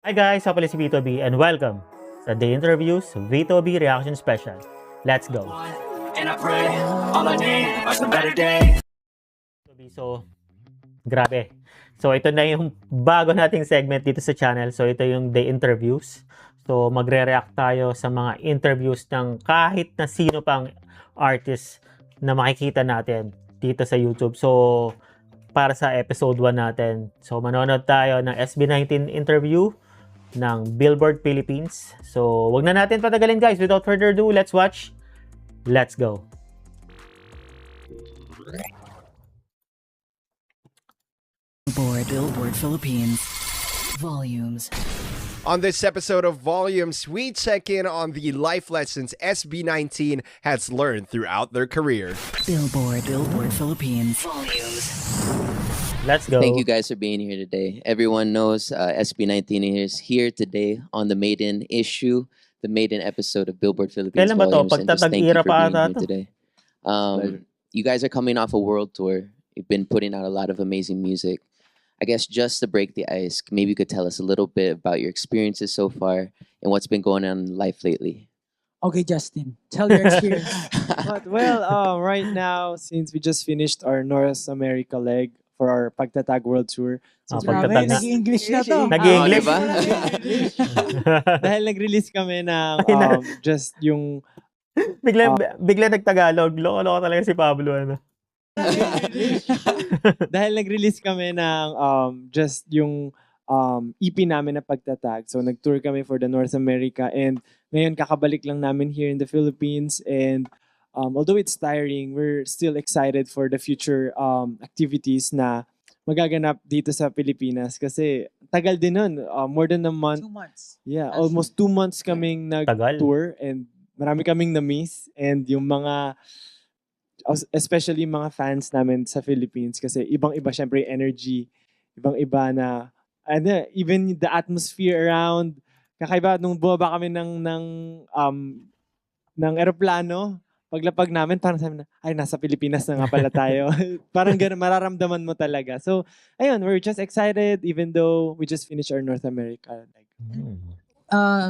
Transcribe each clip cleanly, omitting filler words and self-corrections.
Hi guys, ako pala si Vito B and welcome sa The Interviews Vito B Reaction Special. Let's go! And I pray, all I need are some better days. So, grabe. So, ito na yung bago nating segment dito sa channel. So, ito yung The Interviews. So, magre-react tayo sa mga interviews ng kahit na sino pang artist na makikita natin dito sa YouTube. So, para sa episode 1 natin. So, manonood tayo ng SB19 interview ng Billboard Philippines. So, wag na natin patagalin guys. Without further ado, let's watch. Let's go. Billboard Philippines. Volumes. On this episode of Volumes, we check in on the life lessons SB19 has learned throughout their career. Billboard Philippines. Volumes. Let's go. Thank you guys for being here today. Everyone knows SB19 is here today on the maiden issue, the maiden episode of Billboard Philippines Kailan ba to? Volumes. And just thank you Pagtatag-ira for pa being ata here to. today. You guys are coming off a world tour. You've been putting out a lot of amazing music. I guess just to break the ice, maybe you could tell us a little bit about your experiences so far and what's been going on in life lately. Okay, Justin, tell your experience. Right now, since we just finished our North America leg for our Pagtatag World Tour, since Pagtatag Grabe, na. nag-English na to. Nag-i-English? diba? dahil nag-release kami ng just yung bigla nagtagalog. Loko-loko talaga si Pablo. Ano? dahil nag-release kami ng just yung EP namin na Pagtatag. So nag-tour kami for the North America and ngayon kakabalik lang namin here in the Philippines and although it's tiring, we're still excited for the future activities na magaganap dito sa Pilipinas kasi tagal din nun, more than a month. 2 months. Yeah, almost 2 months kaming Tagal. nag-tour and marami kaming na-miss and yung mga especially mga fans namin sa Philippines kasi ibang-iba syempre yung energy, ibang-iba na even the atmosphere around kakaiba nung bumaba kami ng eroplano paglapag namin parang sabi na ay nasa Pilipinas na nga pala tayo. Parang ganun mararamdaman mo talaga. So ayun, we're just excited even though we just finished our North America leg.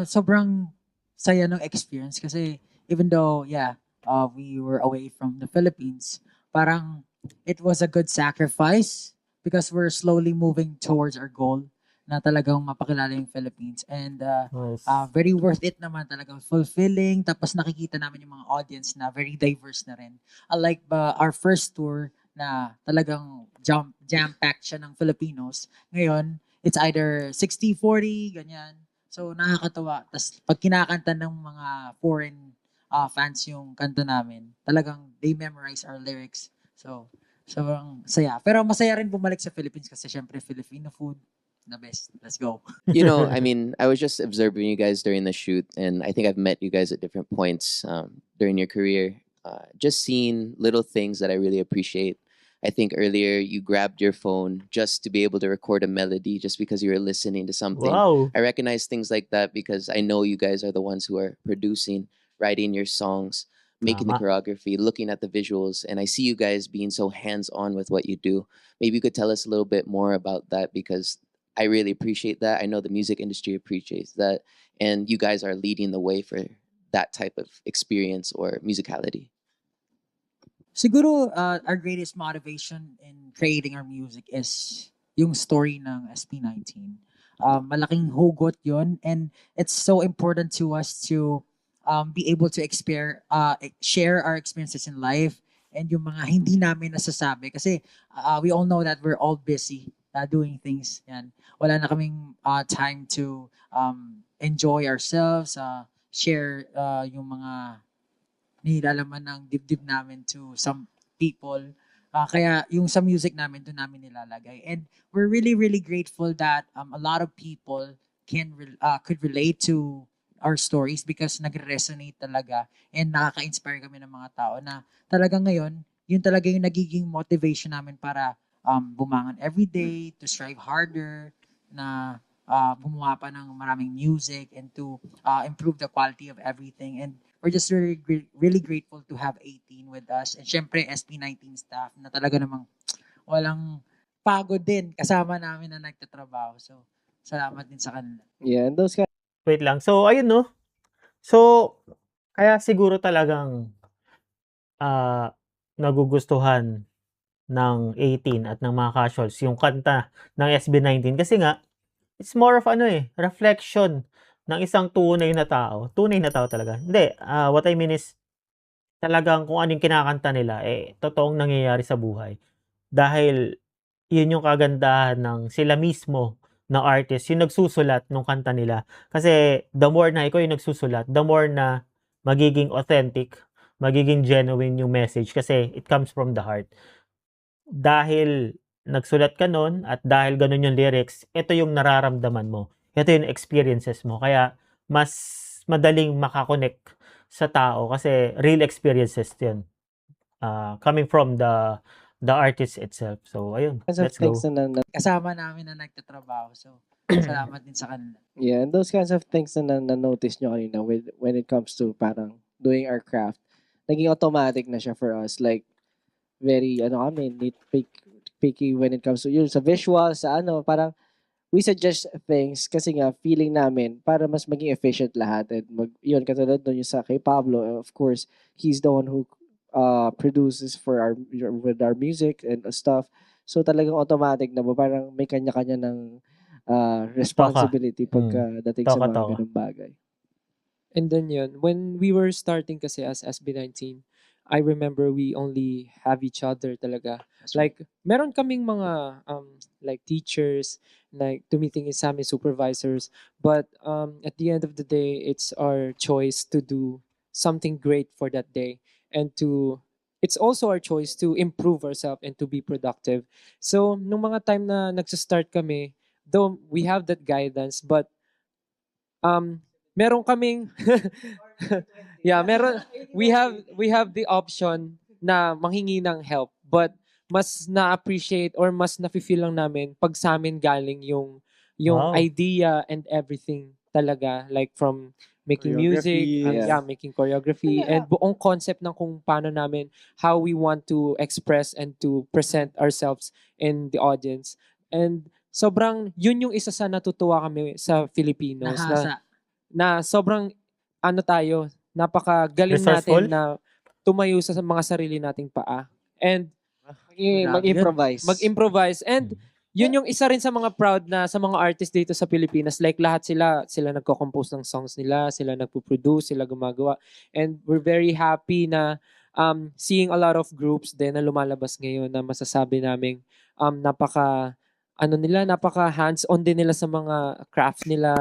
Sobrang saya ng experience kasi even though, we were away from the Philippines, parang it was a good sacrifice because we're slowly moving towards our goal na talagang mapakilala yung Philippines. And Nice. very worth it naman talagang fulfilling. Tapos nakikita namin yung mga audience na very diverse na rin. Unlike our first tour na talagang jam-packed siya ng Filipinos. Ngayon, it's either 60-40, ganyan. So nakakatawa. Tapos pag kinakanta ng mga foreign fans yung kanta namin, talagang they memorize our lyrics. So, sobrang saya. Pero masaya rin bumalik sa Philippines kasi syempre Filipino food, the best. Let's go. You know, I mean, I was just observing you guys during the shoot, and I think I've met you guys at different points during your career. Just seeing little things that I really appreciate. I think earlier you grabbed your phone just to be able to record a melody just because you were listening to something. Wow. I recognize things like that because I know you guys are the ones who are producing, writing your songs, making the Tama. choreography, looking at the visuals, and I see you guys being so hands-on with what you do. Maybe you could tell us a little bit more about that because I really appreciate that. I know the music industry appreciates that, and you guys are leading the way for that type of experience or musicality. Siguro, our greatest motivation in creating our music is yung story ng SB19. Malaking hugot yon, and it's so important to us to be able to share our experiences in life and yung mga hindi namin nasasabi. Kasi we all know that we're all busy doing things. Yan. Wala na kaming time to enjoy ourselves, share yung mga nilalaman ng dibdib namin to some people. Kaya yung sa music namin, doon namin nilalagay. And we're really, really grateful that a lot of people could relate to our stories because nagre-resonate talaga and nakaka-inspire kami ng mga tao na talagang ngayon, yun talaga yung nagiging motivation namin para bumangon every day, to strive harder, na gumawa pa ng maraming music and to improve the quality of everything. And we're just really grateful to have 18 with us. And syempre, SB19 staff na talaga namang walang pagod din kasama namin na nagtatrabaho. So, salamat din sa kanila. Yeah, and those guys Wait lang. So, ayun, no? So, kaya siguro talagang nagugustuhan ng 18 at ng mga casuals yung kanta ng SB19 kasi nga, it's more of reflection ng isang tunay na tao. Tunay na tao talaga. Hindi, what I mean is, talagang kung ano yung kinakanta nila, totoong nangyayari sa buhay. Dahil, yun yung kagandahan ng sila mismo na artist, yung nagsusulat ng kanta nila. Kasi, the more na ikaw yung nagsusulat, the more na magiging authentic, magiging genuine yung message kasi it comes from the heart. Dahil nagsulat ka nun at dahil ganun yung lyrics, ito yung nararamdaman mo. Ito yung experiences mo. Kaya, mas madaling makakonect sa tao kasi real experiences yun. Coming from the artist itself. So, ayun. of Let's go. things na Kasama namin na nagtatrabaho. So, salamat din sa kanila. yeah, and those kinds of things na notice nyo kanina when it comes to parang doing our craft, naging automatic na siya for us. Like, very, picky when it comes to yun, sa visuals, sa parang, we suggest things kasi nga, feeling namin, para mas maging efficient lahat. And yun, katulad doon yung sa kay Pablo, of course, he's the one who produces with our music and stuff. So, talagang automatic na ba, parang may kanya-kanya ng responsibility pagdating sa mga Toka. ganung bagay. And then yun, when we were starting kasi as SB19, I remember we only have each other talaga. Like, meron kaming mga like teachers, like tumitingin sa amin, supervisors. But at the end of the day, it's our choice to do something great for that day. And it's also our choice to improve ourselves and to be productive. So, nung mga time na nagsa-start kami, though we have that guidance, but meron kaming we have the option na manghingi ng help, but mas na-appreciate or mas na-feel lang namin pag sa amin galing yung Wow. idea and everything talaga, like from making music, Choreography, making choreography, and buong concept ng kung paano namin, how we want to express and to present ourselves in the audience. And sobrang, yun yung isa sa natutuwa kami sa Filipinos Nahasa. na sobrang napakagaling Resourceful? natin na tumayo sa mga sarili nating paa. And Mag-improvise. And yun yung isa rin sa mga proud na sa mga artists dito sa Pilipinas. Like lahat sila nagko-compose ng songs nila, sila nagpo-produce, sila gumagawa. And we're very happy na seeing a lot of groups din na lumalabas ngayon na masasabi namin napaka hands-on din nila sa mga craft nila,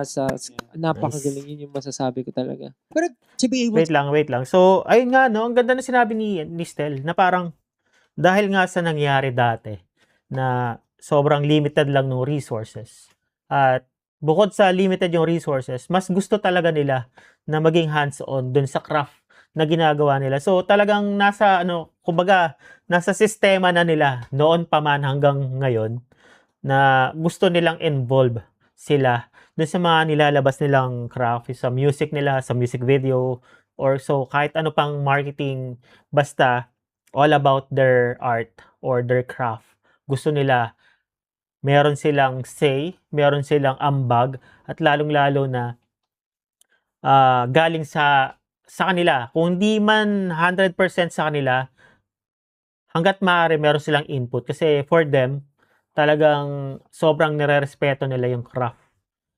napakagaling. Yun yung masasabi ko talaga. But to be able Wait lang. So, ayun nga, no? Ang ganda na sinabi ni Stel na parang dahil nga sa nangyari dati na sobrang limited lang ng resources. At bukod sa limited yung resources, mas gusto talaga nila na maging hands-on dun sa craft na ginagawa nila. So, talagang nasa sistema na nila noon pa man hanggang ngayon na gusto nilang involve sila dun sa mga nilalabas nilang craft, sa music nila, sa music video, or so kahit ano pang marketing, basta all about their art or their craft. Gusto nila, meron silang say, meron silang ambag, at lalong-lalo na galing sa kanila. Kung di man 100% sa kanila, hanggat maaari meron silang input. Kasi for them, talagang sobrang nire-respeto nila yung craft.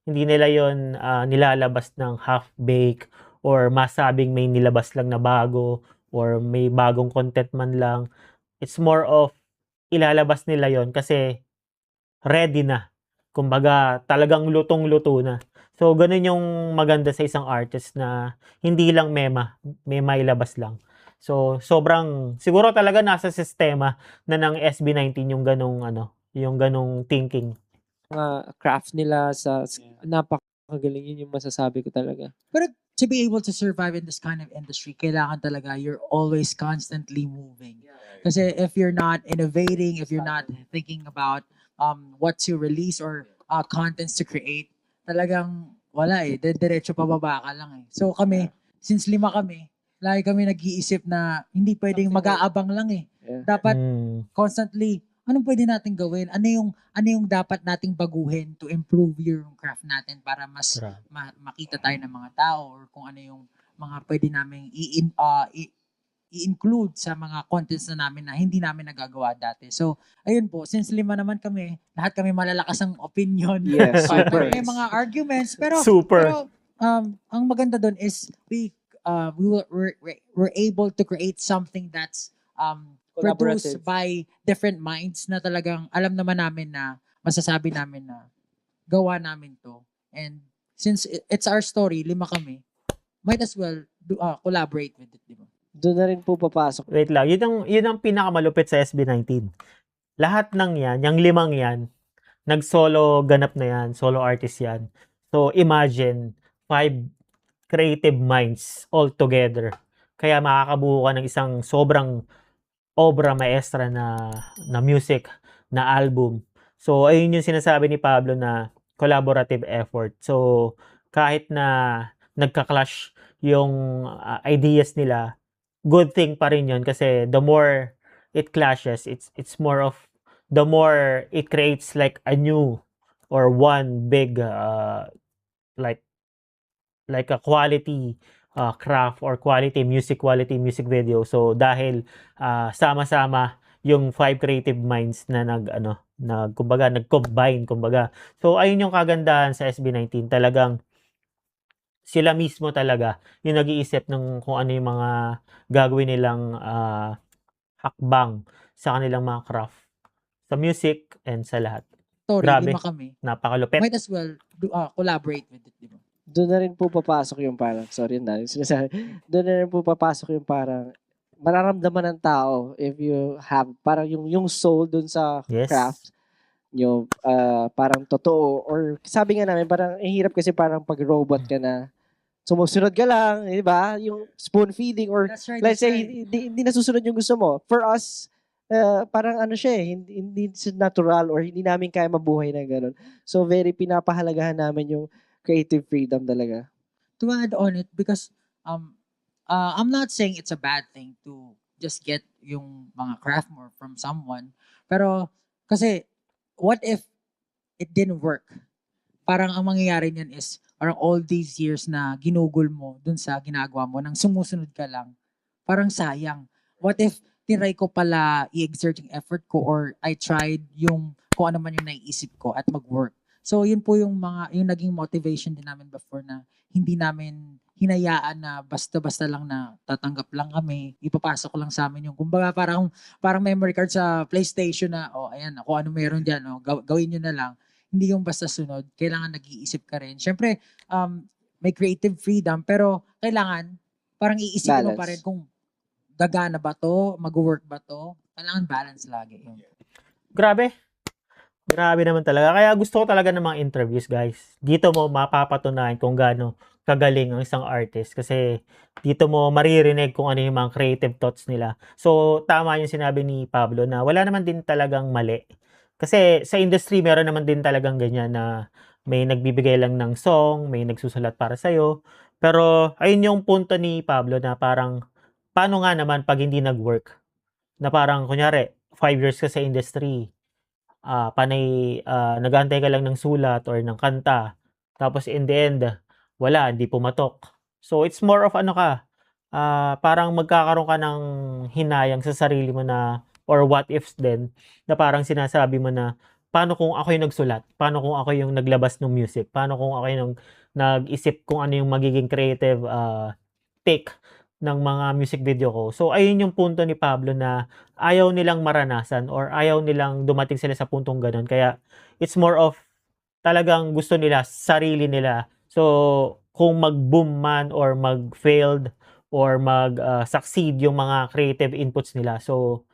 Hindi nila yon nilalabas ng half-bake or masabing may nilabas lang na bago or may bagong content man lang. It's more of ilalabas nila yon kasi ready na. Kumbaga, talagang lutong-luto na. So, ganun yung maganda sa isang artist na hindi lang may ilabas lang. So, siguro talaga nasa sistema na ng SB19 yung ganung thinking. Mga craft nila napakagaling. Yun yung masasabi ko talaga. But to be able to survive in this kind of industry, kailangan talaga you're always constantly moving. Kasi if you're not innovating, if you're not thinking about what to release or contents to create, talagang wala diretso pababa ka lang eh. So kami, since 5 kami, lagi kami nag-iisip na hindi pwedeng mag-aabang lang eh. Yeah. Dapat constantly anong pwede natin gawin? Ano yung dapat nating baguhin to improve yung craft natin para mas Grabe. makita tayo ng mga tao, or kung ano yung mga pwede naming i-include sa mga contents na namin na hindi namin nagagawa dati. So, ayun po, since 5 naman kami, lahat kami malalakas ang opinion. Yes, super. May mga arguments, pero Super. ang maganda doon is we're able to create something that's produced Collaborative. by different minds na talagang alam naman namin na masasabi namin na gawa namin to. And since it's our story, 5 kami, might as well collaborate with it, di ba? Doon na rin po papasok. Wait lang, yun ang pinakamalupit sa SB19. Lahat ng yan, yung 5 yan, nag-solo ganap na yan, solo artist yan. So imagine 5 creative minds all together. Kaya makakabuo ka ng isang sobrang obra maestra na music, na album. So ayun yung sinasabi ni Pablo na collaborative effort. So kahit na nagka-clash yung ideas nila, good thing pa rin yun kasi the more it clashes, it's more of, the more it creates like a new or one big like a quality craft or quality music video. So dahil sama-sama yung 5 creative minds na nag-combine. So ayun yung kagandahan sa SB19, talagang sila mismo talaga yung nag-iisip ng kung ano yung mga gagawin nilang hakbang sa kanilang mga craft, sa music and sa lahat. Story, Grabe. 5 kami. Napakalupit. Might as well collaborate with it, di ba? Doon na rin po papasok yung parang, sorry na, yung sinasabi, doon na rin po papasok yung parang, mararamdaman ng tao if you have, parang yung soul doon sa Yes. craft, yung parang totoo, or sabi nga namin, parang hirap kasi parang pag robot ka na, sumusunod ka lang, di ba? Yung spoon feeding, or That's right. let's that's say, right. hindi nasusunod yung gusto mo. For us, parang ano siya hindi natural, or hindi namin kaya mabuhay na gano'n. So, very pinapahalagahan namin yung creative freedom talaga. To add on it, because I'm not saying it's a bad thing to just get yung mga craft more from someone. Pero, kasi, what if it didn't work? Parang ang mangyayari niyan is, parang all these years na ginugol mo dun sa ginagawa mo, nang sumusunod ka lang, parang sayang. What if tinry ko pala i-exert yung effort ko, or I tried yung kung ano man yung naiisip ko at mag-work. So yun po yung naging motivation din namin before, na hindi namin hinayaan na basta-basta lang na tatanggap lang kami, ipapasok lang sa amin yung, kumbaga parang memory card sa PlayStation na, ayan, kung ano meron dyan, gawin nyo na lang. Hindi yung basta sunod, kailangan nag-iisip ka rin. Siyempre, may creative freedom, pero kailangan parang iisipin mo pa rin Balance. kung gagana ba to, mag-work ba to. Kailangan balance lagi. Yun. Grabe. Grabe naman talaga. Kaya gusto ko talaga ng mga interviews, guys. Dito mo mapapatunayan kung gaano kagaling ang isang artist, kasi dito mo maririnig kung ano yung mga creative thoughts nila. So, tama yung sinabi ni Pablo na wala naman din talagang mali. Kasi sa industry, meron naman din talagang ganyan na may nagbibigay lang ng song, may nagsusulat para sa'yo. Pero, ayun yung punto ni Pablo na parang, paano nga naman pag hindi nag-work? Na parang, kunyari, 5 years ka sa industry, panay nag-aantay ka lang ng sulat or ng kanta, tapos in the end wala, hindi pumatok. So it's more of parang magkakaroon ka ng hinayang sa sarili mo na, or what ifs din, na parang sinasabi mo na, paano kung ako yung nagsulat, paano kung ako yung naglabas ng music, paano kung ako yung nag-isip kung ano yung magiging creative take ng mga music video ko. So ayun yung punto ni Pablo na ayaw nilang maranasan, or ayaw nilang dumating sila sa puntong ganun. Kaya it's more of talagang gusto nila sarili nila. So kung mag-boom man or mag-failed or mag-succeed yung mga creative inputs nila, so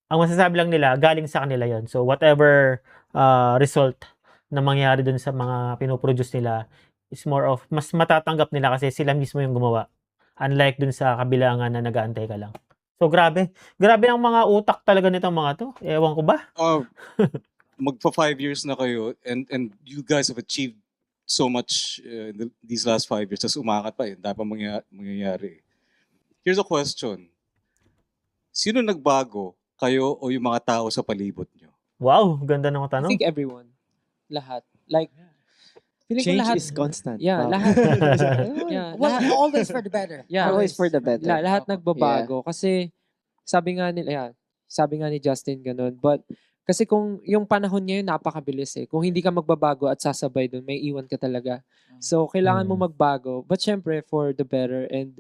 ang masasabi lang nila, galing sa kanila yon. So whatever result na mangyari dun sa mga pinoproduce nila, is more of mas matatanggap nila kasi sila mismo yung gumawa. Unlike dun sa kabilangan na nag-aantay ka lang. So grabe. Grabe ang mga utak talaga nitong mga to. Ewan ko ba? Magpa 5 years na kayo, and you guys have achieved so much in these last 5 years. Tapos umakat pa, dapat mangyayari. Here's a question. Sino nagbago kayo o yung mga tao sa palibot nyo? Wow, ganda ng I tanong. think everyone. Lahat. Like, feeling ko Change lahat. is constant. Yeah, Wow. lahat. Yeah, Well, lahat. always for the better. Yeah. Always for the better. Lahat nagbabago. Kasi, sabi nga ni Justin ganun. But, kasi kung yung panahon ngayon napakabilis eh. Kung hindi ka magbabago at sasabay dun, may iwan ka talaga. So, kailangan mo magbago. But syempre, for the better. And,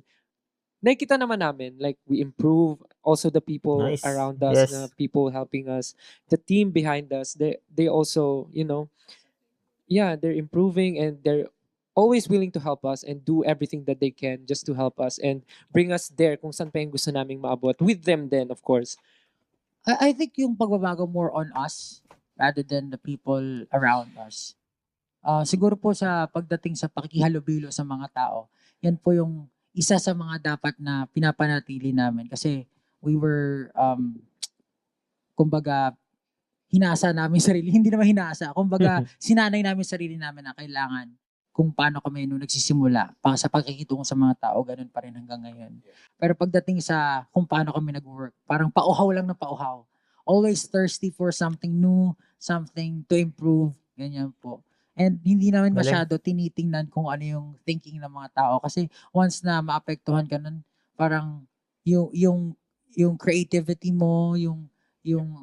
nakikita naman namin, like, we improve. Also, the people Nice. around us, Yes. na people helping us, the team behind us, they also, they're improving and they're always willing to help us and do everything that they can just to help us and bring us there kung saan pa yung gusto naming maabot. With them then, of course. I think yung pagbabago more on us rather than the people around us. Siguro po sa pagdating sa pakikihalubilo sa mga tao, yan po yung isa sa mga dapat na pinapanatili namin kasi we were, kumbaga, hinasa namin sarili. Hindi naman hinasa. Kumbaga, sinanay namin sarili namin na kailangan kung paano kami nung nagsisimula sa pagkikitungo sa mga tao, ganun pa rin hanggang ngayon. Pero pagdating sa kung paano kami nag-work, parang pauhaw lang na pauhaw. Always thirsty for something new, something to improve, ganyan po. And hindi namin Galing. masyado tinitingnan kung ano yung thinking ng mga tao kasi once na maapektuhan ka nun, parang yung creativity mo, yung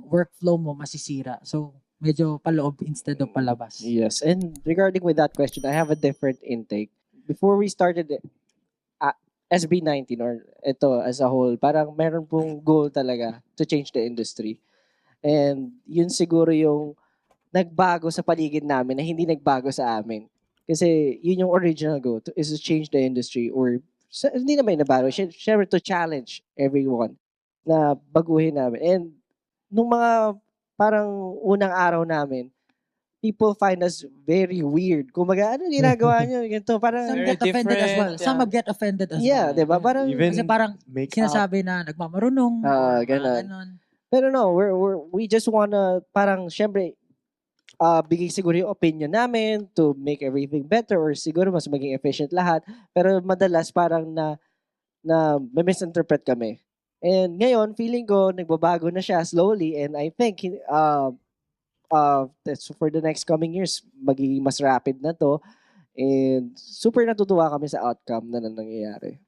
workflow mo masisira. So, medyo paloob instead of palabas. Yes, and regarding with that question, I have a different intake. Before we started SB19 or ito as a whole, parang meron pong goal talaga to change the industry. And yun siguro yung nagbago sa paligid namin na hindi nagbago sa amin. Kasi yun yung original goal, is to change the industry or hindi naman nabago, syempre to challenge everyone na baguhin namin. And nung mga parang unang araw namin, people find us very weird. Kumaga, ano ginagawa nyo? Ganito, parang, Some Very get offended as well. different, Some yeah. get offended as yeah, well. di ba? Parang, Even Kasi parang make up. sinasabi na nagmamarunong. or mga ganon. Pero no, we just wanna, parang, syempre, bigay siguro yung opinion namin to make everything better or siguro mas maging efficient lahat. Pero madalas parang na may misinterpret kami. And ngayon, feeling ko, nagbabago na siya slowly and I think that's for the next coming years, magiging mas rapid na to. And super natutuwa kami sa outcome na nangyayari.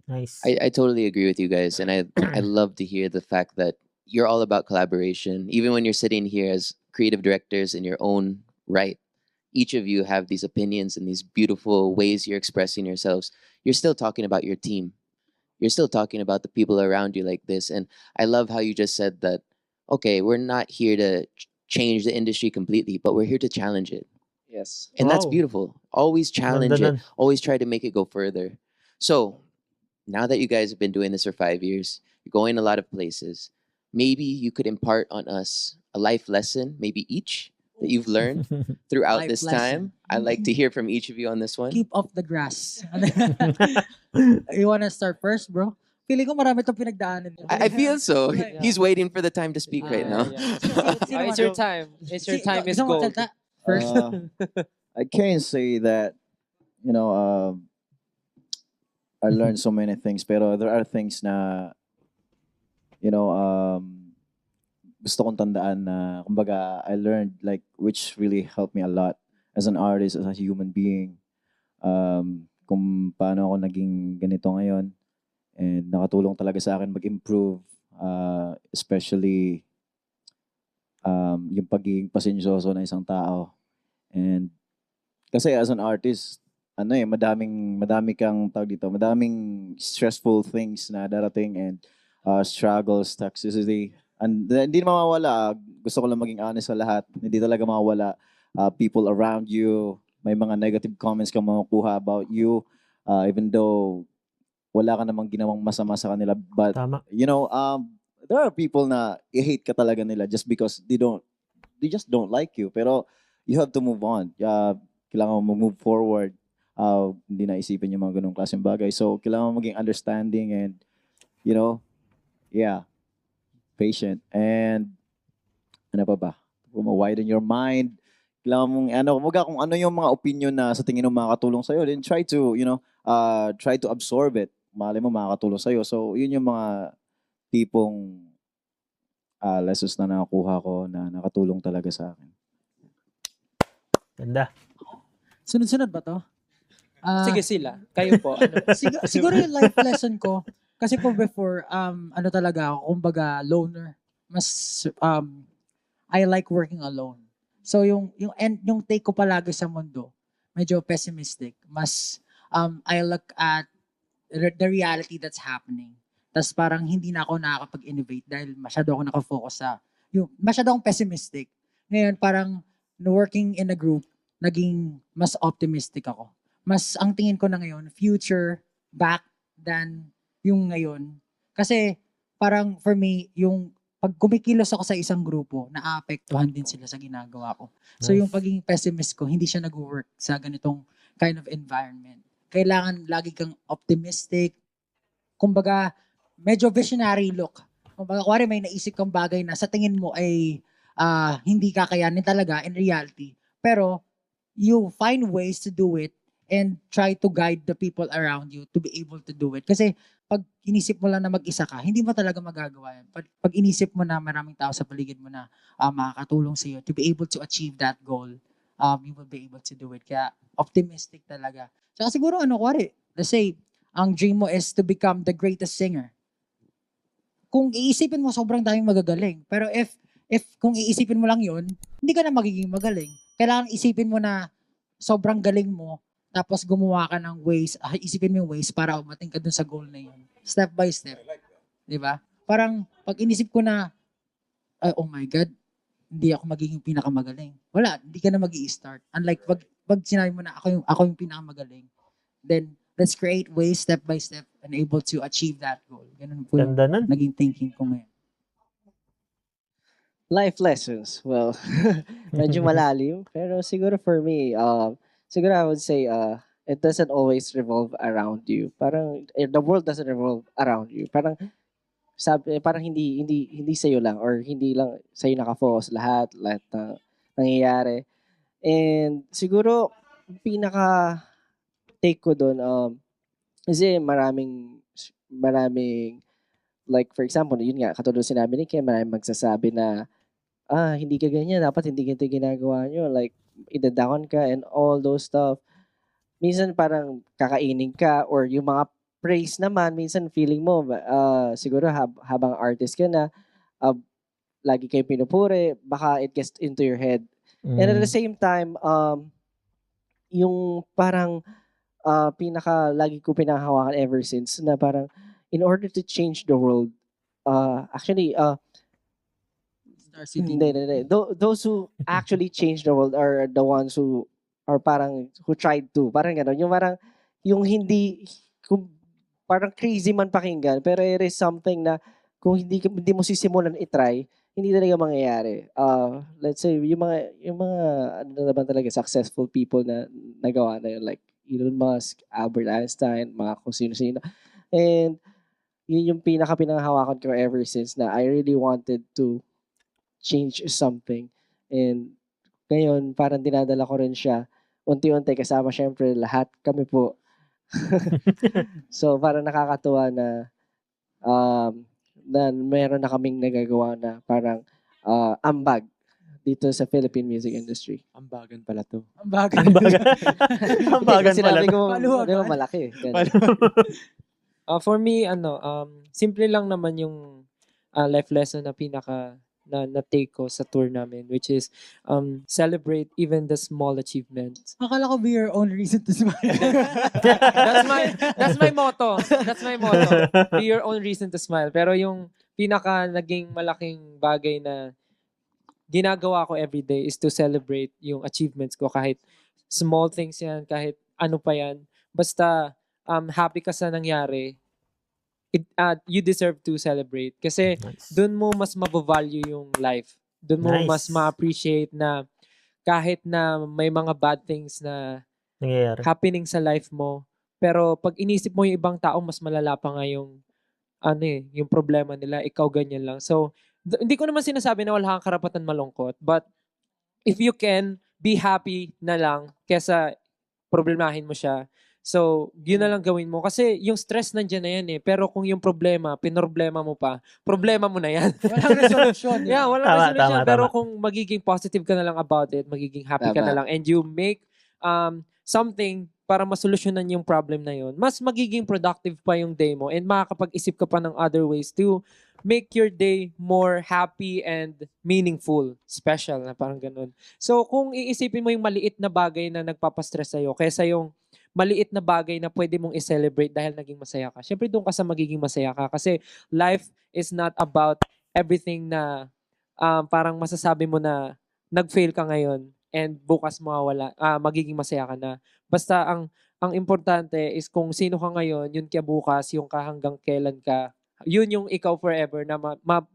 Nice. I totally agree with you guys, and I love to hear the fact that you're all about collaboration. Even when you're sitting here as creative directors in your own right, each of you have these opinions and these beautiful ways you're expressing yourselves. You're still talking about your team. You're still talking about the people around you like this. And I love how you just said that, okay, we're not here to change the industry completely, but we're here to challenge it. Yes. And that's Wow. beautiful. Always challenge Ganda it. Always try to make it go further. So now that you guys have been doing this for 5 years, you're going a lot of places. Maybe you could impart on us a life lesson, maybe each that you've learned throughout Life this time. lesson. I'd like to hear from each of you on this one. Keep off the grass. You wanna start first, bro? Feeling ko marami itong pinagdaanan. I feel so. Yeah. He's waiting for the time to speak right now. It's your time. It's your time is Gusto mo gold. magsalita? First. I can't say that, I learned so many things, pero there are things na, gusto kong tandaan na, kumbaga, I learned, like, which really helped me a lot as an artist, as a human being. Kung paano ako naging ganito ngayon. And nakatulong talaga sa akin mag-improve, especially yung pagiging pasensyoso ng isang tao. And kasi as an artist, madami kang tawag dito, madaming stressful things na darating and struggles, toxicity. And hindi na mawawala. Gusto ko lang maging honest sa lahat. Hindi talaga mawawala. People around you, may mga negative comments ka makukuha about you, even though wala ka namang ginawang masama sa kanila. But, Tama. there are people na i-hate ka talaga nila just because they just don't like you. Pero you have to move on. Kailangan mo move forward. Hindi na isipin yung mga ganung klaseng bagay. So, kailangan mo maging understanding and, patient. And, ano pa ba? Widen your mind. Kailangan mong, kung ano yung mga opinion na sa tingin mo makakatulong sa'yo, then try to absorb it. Malay mo makakatulong sa'yo. So, yun yung mga tipong lessons na nakuha ko na nakatulong talaga sa akin. Ganda. Sunod-sunod ba to? Sige sila. Kayo po. Ano? Siguro yung life lesson ko, kasi po before, ano talaga ako, kumbaga, loner. Mas, I like working alone. So yung take ko palagi sa mundo, medyo pessimistic. Mas, I look at the reality that's happening. Tapos parang hindi na ako nakakapag-innovate dahil masyado ako nakafocus sa, masyado akong pessimistic. Ngayon parang working in a group, naging mas optimistic ako. Mas ang tingin ko na ngayon, future back than yung ngayon. Kasi parang for me, yung pag kumikilos ako sa isang grupo, naapektuhan din sila sa ginagawa ko. So yung pagiging pessimist ko, hindi siya nag-work sa ganitong kind of environment. Kailangan lagi kang optimistic. Kumbaga, medyo visionary look. Kumbaga, kuwari may naisip kang bagay na sa tingin mo ay hindi kakayanin talaga in reality. Pero, you find ways to do it and try to guide the people around you to be able to do it. Kasi, pag inisip mo lang na mag-isa ka, hindi mo talaga magagawa yan. Pag inisip mo na maraming tao sa paligid mo na makakatulong sa iyo to be able to achieve that goal, you will be able to do it. Kaya, optimistic talaga. Saka siguro, kuwari, let's say, ang dream mo is to become the greatest singer. Kung iisipin mo, sobrang daming magagaling. Pero if kung iisipin mo lang yun, hindi ka na magiging magaling. Kailangan isipin mo na sobrang galing mo, tapos gumawa ka ng ways, isipin mo yung ways para umating ka dun sa goal na yun. Step by step. Diba? Parang, pag inisip ko na, oh my God, hindi ako magiging pinakamagaling. Wala, hindi ka na mag-i-start. Unlike, pag sinabi mo na ako yung pinakamagaling, then, let's create ways step by step and able to achieve that goal. Ganun po yung naging thinking ko ngayon. Life lessons. Well, medyo malalim. Pero siguro for me, siguro I would say, it doesn't always revolve around you. Parang, the world doesn't revolve around you. Parang, parang hindi sa'yo lang or hindi lang sa'yo nakafocus lahat na nangyayari. And siguro, pinaka take ko doon, kasi maraming, like for example, yun nga, katulad sinabi ni Ken, maraming magsasabi na, hindi ka ganyan, dapat hindi ganito ginagawa nyo, like, idadakon ka and all those stuff. Minsan parang kakainin ka or yung mga praise naman, minsan feeling mo, siguro habang artist ka na, lagi kayo pinupuri, baka it gets into your head. And at the same time, yung parang, lagi ko pinahawakan ever since na parang in order to change the world, actually, hindi. Those who actually change the world are the ones who are parang who tried to. Parang gano'n. Yung parang, yung hindi, parang crazy man pakinggan, pero it is something na kung hindi mo sisimulan i-try, hindi talaga mangyayari. Let's say, yung mga ano naman talaga, successful people na nagawa na yun, like Elon Musk, Albert Einstein, mga kung sino-sino. And yun yung pinakahawakan ko ever since na I really wanted to change something. And ngayon, parang dinadala ko rin siya. Unti-unti, kasama syempre lahat kami po. So, parang nakakatuwa na meron na kaming nagagawa na parang ambag dito sa Philippine music industry. Ambagan pala to. Ambagan pala Sinabi to. ko, di ba malaki? For me, simple lang naman yung life lesson na na take ko sa tour namin, which is celebrate even the small achievements. Akala ko be your own reason to smile. That's my motto. That's my motto. Be your own reason to smile. Pero yung naging malaking bagay na ginagawa ko everyday is to celebrate yung achievements ko, kahit small things yan, kahit ano pa yan. Basta happy ka sa nangyari, you deserve to celebrate. Kasi doon mo mas mabavalue yung life. Doon mo mas ma-appreciate na kahit na may mga bad things na nangyayari, happening sa life mo, pero pag inisip mo yung ibang tao, mas malala pa nga yung yung problema nila, ikaw ganyan lang. So, hindi ko naman sinasabi na wala kang karapatan malungkot, but if you can, be happy na lang kesa problemahin mo siya. So, yun na lang gawin mo. Kasi yung stress nandiyan na yan eh. Pero kung yung problema, pinroblema mo pa, problema mo na yan. Walang resolution. Yeah, walang Tama, resolution. tama, Pero tama. kung magiging positive ka na lang about it, magiging happy ka na Tama. lang, and you make something para masolusyonan yung problem na yun, mas magiging productive pa yung day mo and makakapag-isip ka pa ng other ways to make your day more happy and meaningful. Special na parang ganun. So, kung iisipin mo yung maliit na bagay na nagpapastress sa'yo kaysa yung maliit na bagay na pwede mong i-celebrate dahil naging masaya ka. Siyempre doon ka sa magiging masaya ka kasi life is not about everything na parang masasabi mo na nag-fail ka ngayon and bukas mawawala, magiging masaya ka na. Basta ang importante is kung sino ka ngayon, yun ka bukas, yung ka hanggang kailan ka, yun yung ikaw forever na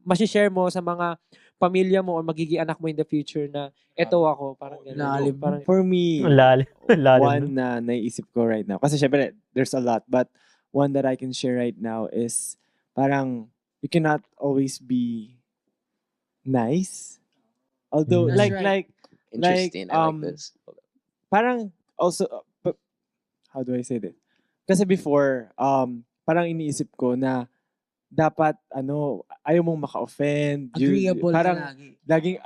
masishare mo sa mga pamilya mo or magiging anak mo in the future na eto ako, parang gano'n. Lalim. Parang, For me, Lalim. Lalim. one na naisip ko right now, kasi syempre, there's a lot, but one that I can share right now is parang you cannot always be nice. Although, That's right. like, Interesting. I like this. parang also, how do I say this? Kasi before, parang iniisip ko na dapat, ayaw mong maka-offend. Agreeable parang, ka lagi. laging,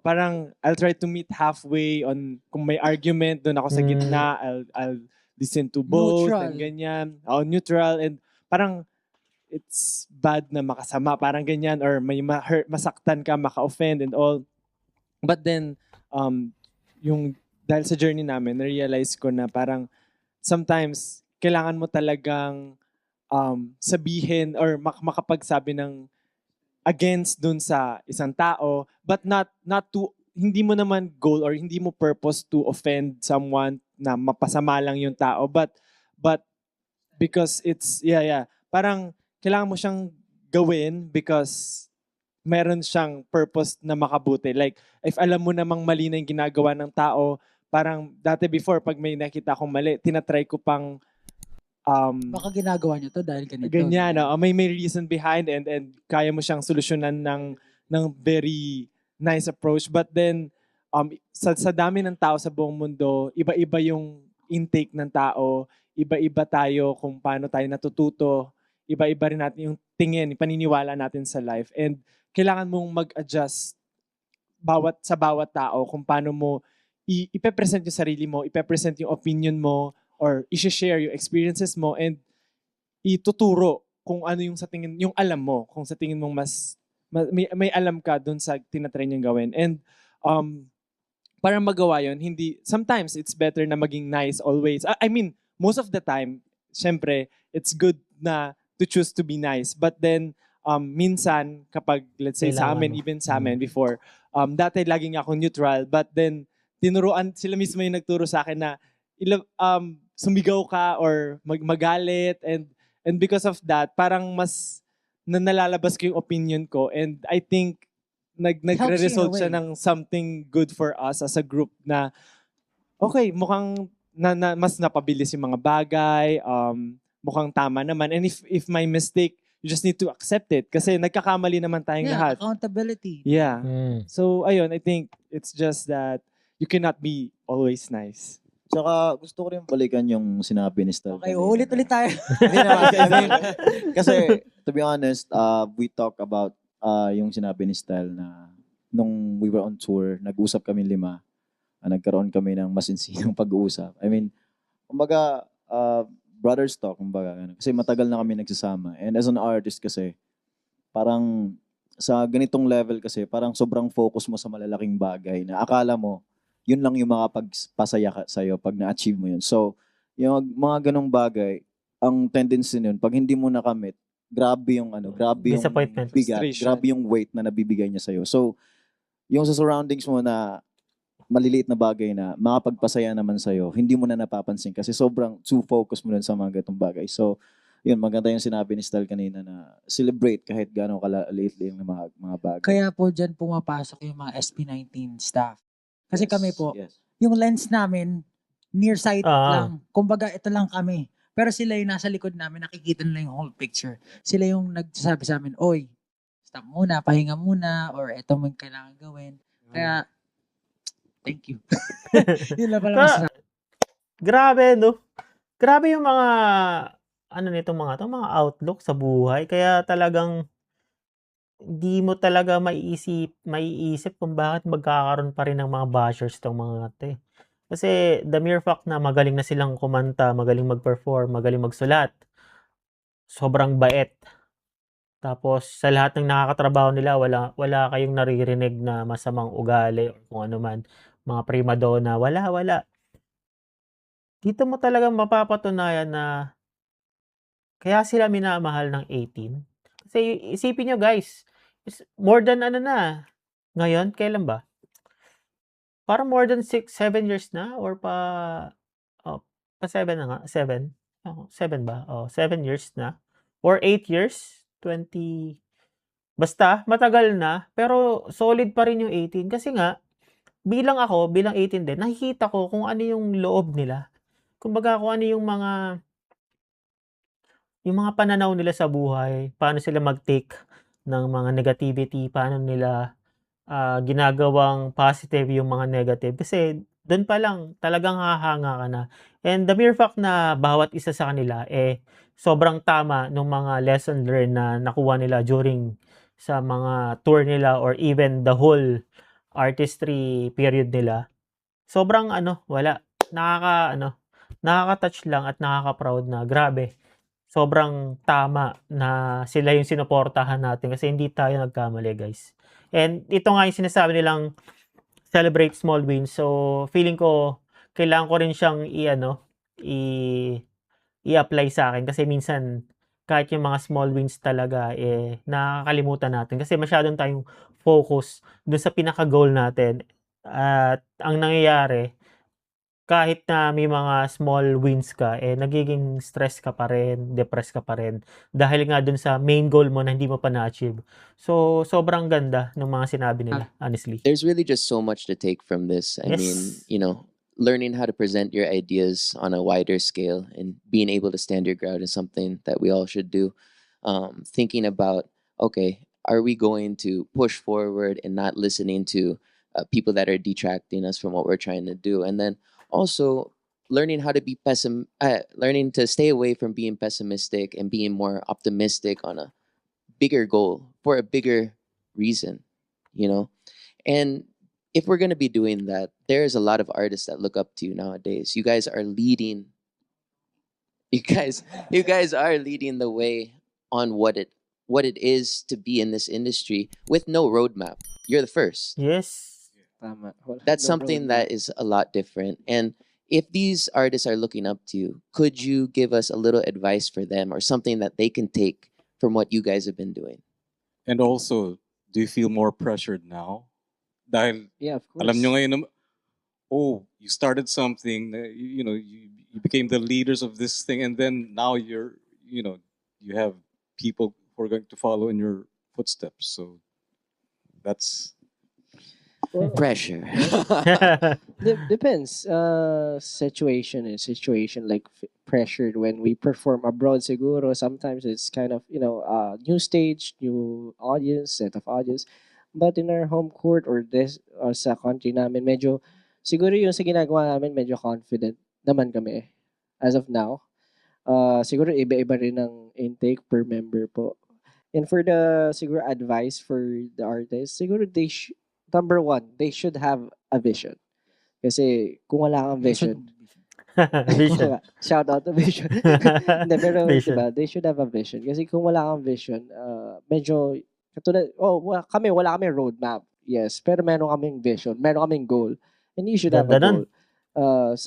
parang I'll try to meet halfway on kung may argument, doon ako sa gitna, I'll listen to both, Neutral. and ganyan. Neutral, and parang it's bad na makasama, parang ganyan, or may masaktan ka, maka-offend and all. But then, dahil sa journey namin, na-realize ko na parang sometimes, kailangan mo talagang sabihin or makapagsabi ng against dun sa isang tao, but not to, hindi mo naman goal or hindi mo purpose to offend someone na mapasama lang yung tao, but because it's, parang kailangan mo siyang gawin because meron siyang purpose na makabuti. Like, if alam mo namang mali na yung ginagawa ng tao, parang dati before, pag may nakita akong mali, tinatry ko pang Baka ginagawa niyo to dahil ganito. ganyan, may reason behind, and kaya mo siyang solusyonan ng very nice approach. But then, sa dami ng tao sa buong mundo, iba-iba yung intake ng tao, iba-iba tayo kung paano tayo natututo, iba-iba rin natin yung tingin, paniniwala natin sa life. And kailangan mong mag-adjust sa bawat tao kung paano mo ipe-present yung sarili mo, ipe-present yung opinion mo, or i-share yung experiences mo, and ituturo kung ano yung sa tingin, yung alam mo, kung sa tingin mong may alam ka dun sa tinatry niyang gawin. And para magawa yun, sometimes it's better na maging nice always. I mean, most of the time, syempre, it's good na to choose to be nice. But then, minsan, kapag, let's say, sa amin, even sa amin before, dati laging ako neutral, but then, tinuruan, sila mismo yung nagturo sa akin na, sumigaw ka or magalit, and because of that, parang mas nalalabas ko yung opinion ko, and I think nagre-result siya ng something good for us as a group na okay, mukhang mas napabilis yung mga bagay, mukhang tama naman, and if my mistake, you just need to accept it kasi nagkakamali naman tayong lahat. Accountability. Yeah. So ayun, I think it's just that you cannot be always nice. Tsaka gusto ko rin balikan yung sinabi ni Stel. Okay, ulit-ulit tayo. Hindi naman. Kasi, to be honest, we talk about yung sinabi ni Stel na nung we were on tour, nag-usap kami 5. Nagkaroon kami ng masinsinang pag-uusap. I mean, kumbaga, brothers talk, kumbaga. Kasi matagal na kami nagsasama. And as an artist kasi, parang sa ganitong level kasi, parang sobrang focus mo sa malalaking bagay na akala mo, yun lang yung makapagpasaya ka sa'yo pag na-achieve mo yun. So, yung mga ganong bagay, ang tendency nun, pag hindi mo nakamit, grabe yung disappointment, bigat, grabe yung weight na nabibigay niya sa'yo. So, yung sa surroundings mo na maliliit na bagay na makapagpasaya naman sa'yo, hindi mo na napapansin kasi sobrang too focus mo dun sa mga ganitong bagay. So, yun, maganda yung sinabi ni Stel kanina na celebrate kahit gano'ng kalaliit yung mga bagay. Kaya po dyan pumapasok yung mga SB19 staff. Kasi kami po, yung lens namin, nearsighted lang. Kumbaga, ito lang kami. Pero sila yung nasa likod namin, nakikita nila yung whole picture. Sila yung nagsasabi sa amin, oy, stop muna, pahinga muna, or ito mo yung kailangan gawin. Kaya, thank you. Yun lang pala masasabi. Grabe, no? grabe yung mga ano nitong mga 'to, mga outlook sa buhay kaya talagang hindi mo talaga maiisip kung bakit magkakaroon pa rin ng mga bashers 'tong mga 'to, eh. Kasi the mere fact na magaling na silang kumanta, magaling mag-perform, magaling magsulat, sobrang bait. Tapos sa lahat ng nakakatrabaho nila wala kayong naririnig na masamang ugali o kung ano man, mga prima donna, wala. Dito mo talagang mapapatunayan na kaya sila minamahal ng 18. Kasi isipin niyo guys, is more than ano na, ngayon kailan ba? Parang more than 6, 7 years na or oh, pa-7 na nga, 7? Oo, 7 ba? Oo, 7 years na or 8 years, 20 basta matagal na, pero solid pa rin yung 18 kasi nga bilang 18 din, nakikita ko kung ano yung loob nila. Kumbaga kung ano yung mga pananaw nila sa buhay, paano sila mag-take ng mga negativity, paano nila ginagawang positive yung mga negative. Kasi dun pa lang talagang hahanga ka na. And the mere fact na bawat isa sa kanila, eh, sobrang tama nung mga lesson learned na nakuha nila during sa mga tour nila or even the whole artistry period nila. Sobrang ano, wala, nakaka-touch lang at nakaka-proud na grabe. Sobrang tama na sila yung sinuportahan natin kasi hindi tayo nagkamali, guys. And ito nga yung sinasabi nilang celebrate small wins. So, feeling ko kailangan ko rin siyang i-apply sa akin kasi minsan kahit yung mga small wins talaga eh nakakalimutan natin kasi masyadong tayong focus dun sa pinaka-goal natin. At ang nangyayari kahit na may mga small wins ka, eh, nagiging stress ka pa rin, depressed ka pa rin, dahil nga dun sa main goal mo na hindi mo pa na-achieve. So, sobrang ganda ng mga sinabi nila, honestly. There's really just so much to take from this. I mean, Yes. learning how to present your ideas on a wider scale and being able to stand your ground is something that we all should do. Thinking about, okay, are we going to push forward and not listening to people that are detracting us from what we're trying to do? And then also learning how to be learning to stay away from being pessimistic and being more optimistic on a bigger goal for a bigger reason, you know? And if we're going to be doing that, there's a lot of artists that look up to you nowadays. You guys are leading. You guys are leading the way on what it is to be in this industry with no roadmap. You're the first. Yes. Tama. Wala That's no something roadmap. that is a lot different. And if these artists are looking up to you, could you give us a little advice for them or something that they can take from what you guys have been doing? And also, do you feel more pressured now? Dahil Yeah, of course. alam nyo ngayon, you started something, you became the leaders of this thing, and then now you have people who are going to follow in your footsteps. So that's pressure. Depends. Situation and situation like pressured when we perform abroad siguro sometimes it's kind of new stage, new audience, set of audience. But in our home court or this sa country namin medyo siguro yung sa ginagawa namin medyo confident naman kami as of now. Siguro iba-iba rin ang intake per member po. And for the siguro advice for the artists, siguro number one, they should have a vision. Kasi kung wala kang vision, Vision. shout out to vision. Hindi, pero Vision. diba, they should have a vision. Kasi kung wala kang vision, medyo, katulad, wala kami roadmap. Yes, pero meron kaming vision, meron kaming goal. And you should have a Ganda nun. goal.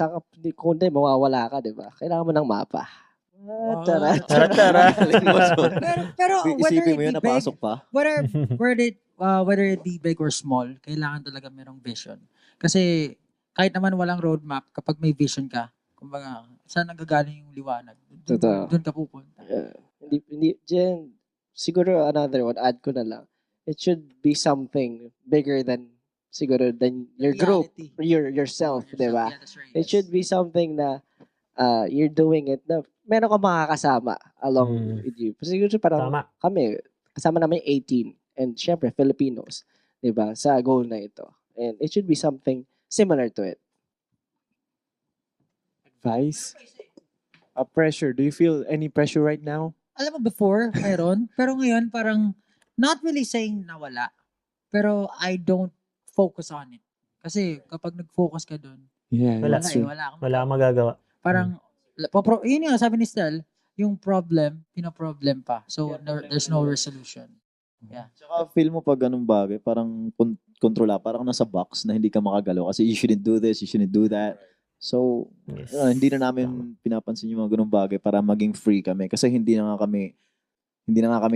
Kung hindi, mawawala ka, diba? Kailangan mo ng mapa. Tara. Tara. Pero whether Isipin mo it yun, be big, napasok pa. whether it be big or small, kailangan talaga merong vision. Kasi kahit naman walang roadmap, kapag may vision ka, kumbaga, saan nagagaling yung liwanag? Totoo. Doon ka pupunta. Diyan, siguro another one, add ko na lang. It should be something bigger than siguro than your group, yourself, di ba? Yeah, that's right. It should be something na you're doing it na meron ka makakasama along with you. Siguro parang Tama. kami, kasama namin 18 and syempre Filipinos, di ba, sa goal na ito. And it should be something similar to it. Advice? pressure? Do you feel any pressure right now? Alam mo, before, mayroon. Pero ngayon, parang, not really saying na wala. Pero I don't focus on it. Kasi kapag nag-focus ka doon, Yeah, Wala. that's true. wala kang Wala kang magagawa. Parang, yun yung sabi ni Stel, yung problem, pinoproblem pa. So, there's no resolution. Yeah. Tsaka feel mo pag ganung bagay, parang kontrola, parang nasa box na hindi ka makagalaw kasi you shouldn't do this, you shouldn't do that. So, Yes. hindi na namin pinapansin yung mga ganung bagay para maging free kami kasi hindi na nga kami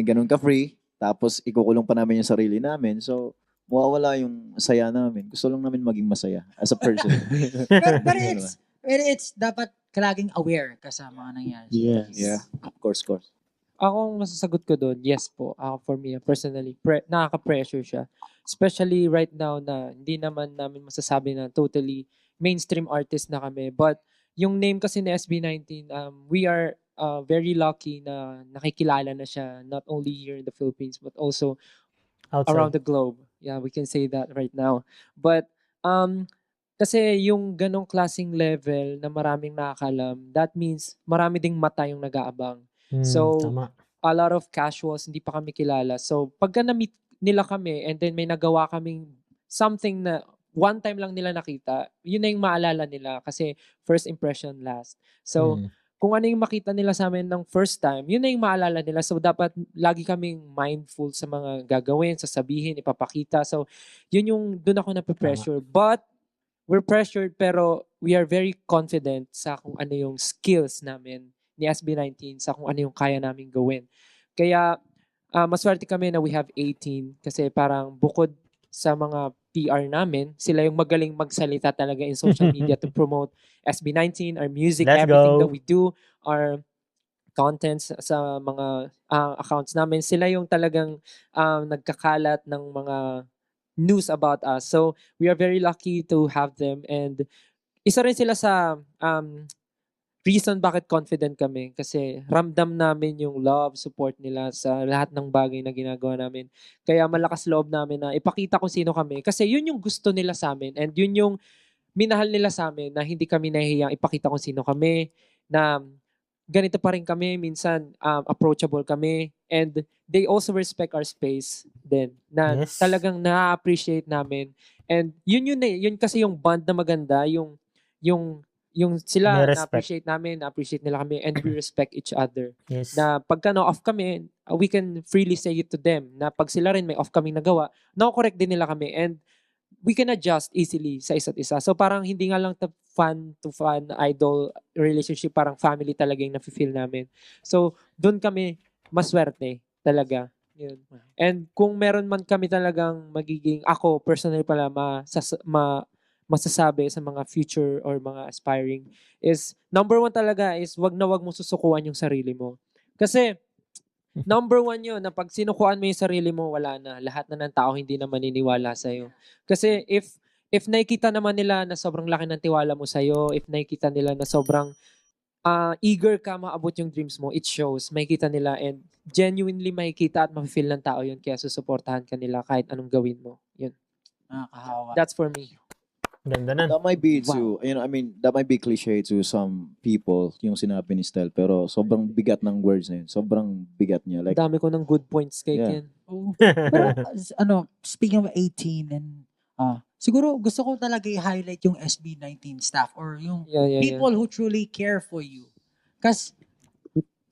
ganun ka-free, tapos ikukulong pa namin yung sarili namin. So, mawawala yung saya namin. Gusto lang namin maging masaya as a person. Pero it's dapat laging aware ka sa mga nangyari. Yes. Yeah, of course. Ako, ang masasagot ko doon, yes po. For me, personally, nakaka-pressure siya. Especially right now na hindi naman namin masasabi na totally mainstream artist na kami. But yung name kasi ni SB19, we are very lucky na nakikilala na siya not only here in the Philippines but also Outside. around the globe. Yeah, we can say that right now. But kasi yung ganong klaseng level na maraming nakakalam, that means marami ding mata yung nag-aabang. So, Tama. a lot of casuals, hindi pa kami kilala. So, pagka na-meet nila kami and then may nagawa kaming something na one time lang nila nakita, yun na yung maalala nila kasi first impression last. So, kung ano yung makita nila sa amin ng first time, yun na yung maalala nila. So, dapat lagi kaming mindful sa mga gagawin, sasabihin, ipapakita. So, yun yung doon ako nape-pressure. But, we're pressured pero we are very confident sa kung ano yung skills namin ni SB19 sa kung ano yung kaya namin gawin. Kaya, maswerte kami na we have 18 kasi parang bukod sa mga PR namin, sila yung magaling magsalita talaga in social media to promote SB19, our music, Let's everything go. that we do, our contents sa mga accounts namin. Sila yung talagang nagkakalat ng mga news about us. So, we are very lucky to have them and isa rin sila sa reason bakit confident kami kasi ramdam namin yung love, support nila sa lahat ng bagay na ginagawa namin. Kaya malakas loob namin na ipakita kung sino kami kasi yun yung gusto nila sa amin and yun yung minahal nila sa amin na hindi kami nahihiyang ipakita kung sino kami, na ganito pa rin kami, minsan approachable kami and they also respect our space din na Yes. talagang na-appreciate namin and yun kasi yung bond na maganda, yung sila May respect. na-appreciate namin, na-appreciate nila kami, and we respect each other. Yes. Na pagka na-off kami, we can freely say it to them. Na pag sila rin may off kaming nagawa, na-correct din nila kami. And we can adjust easily sa isa't isa. So parang hindi nga lang fan to fan idol relationship, parang family talaga yung nafe-feel namin. So doon kami maswerte talaga. Yun. And kung meron man kami talagang magiging, ako personally pala, masasabi sa mga future or mga aspiring is number one talaga is wag mo susukuan yung sarili mo. Kasi number one yun na pag sinukuan mo yung sarili mo, wala na. Lahat na ng tao hindi na maniniwala sa'yo. Kasi if nakikita naman nila na sobrang laki ng tiwala mo sa'yo, if nakikita nila na sobrang eager ka maabot yung dreams mo, it shows. Makikita nila and genuinely makikita at ma-feel ng tao yun kaya susuportahan ka nila kahit anong gawin mo. Yun. Nakakahawa. That's for me. Ganda na. That might be to, that might be cliche to some people, yung sinabi ni Stel, pero sobrang bigat ng words na yun. Sobrang bigat niya. Like, Dami ko ng good points kay Yeah. Ken. Pero speaking of 18 and siguro gusto ko talaga i-highlight yung SB19 staff or yung Yeah. people who truly care for you. Kasi